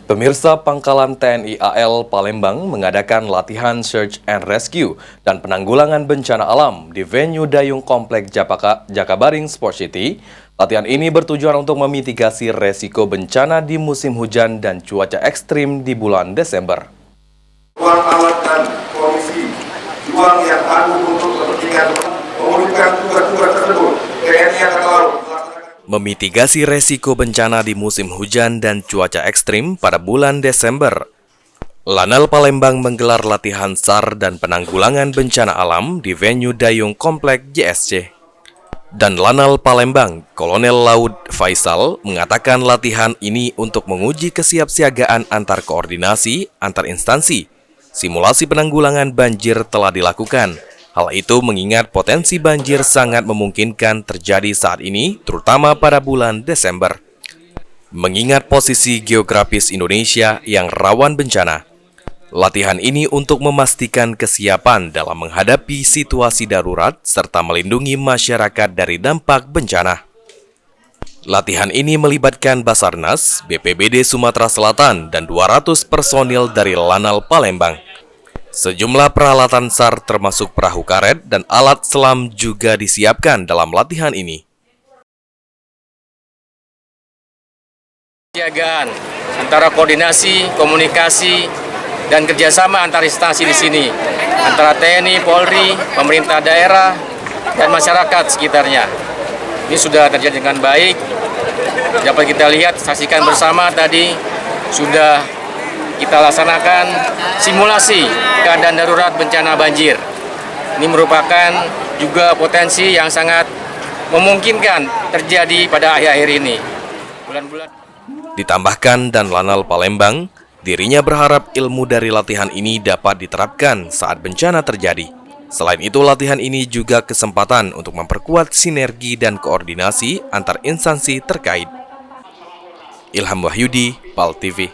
Pemirsa Pangkalan TNI AL Palembang mengadakan latihan Search and Rescue dan penanggulangan bencana alam di venue Dayung Komplek Jakabaring Sport City. Latihan ini bertujuan untuk memitigasi resiko bencana di musim hujan dan cuaca ekstrim di bulan Desember. Uang alat dan komisi, uang yang agung untuk kepentingan mewujudkan tugas-tugas tersebut, TNI Angkatan Laut. Memitigasi resiko bencana di musim hujan dan cuaca ekstrim pada bulan Desember. Lanal Palembang menggelar latihan SAR dan penanggulangan bencana alam di venue Dayung Komplek JSC. Dan Lanal Palembang, Kolonel Laut Faisal, mengatakan latihan ini untuk menguji kesiapsiagaan antar koordinasi, antar instansi. Simulasi penanggulangan banjir telah dilakukan. Hal itu mengingat potensi banjir sangat memungkinkan terjadi saat ini, terutama pada bulan Desember. Mengingat posisi geografis Indonesia yang rawan bencana, latihan ini untuk memastikan kesiapan dalam menghadapi situasi darurat serta melindungi masyarakat dari dampak bencana. Latihan ini melibatkan Basarnas, BPBD Sumatera Selatan, dan 200 personil dari Lanal Palembang. Sejumlah peralatan SAR termasuk perahu karet dan alat selam juga disiapkan dalam latihan ini. Siagaan antara koordinasi, komunikasi, dan kerjasama antar instansi di sini, antara TNI, Polri, pemerintah daerah, dan masyarakat sekitarnya. Ini sudah terjadi dengan baik. Dapat kita lihat, saksikan bersama tadi sudah kita laksanakan simulasi keadaan darurat bencana banjir. Ini merupakan juga potensi yang sangat memungkinkan terjadi pada akhir-akhir ini. Bulan-bulan. Ditambahkan dan Lanal Palembang, dirinya berharap ilmu dari latihan ini dapat diterapkan saat bencana terjadi. Selain itu, latihan ini juga kesempatan untuk memperkuat sinergi dan koordinasi antar instansi terkait. Ilham Wahyudi, PAL TV.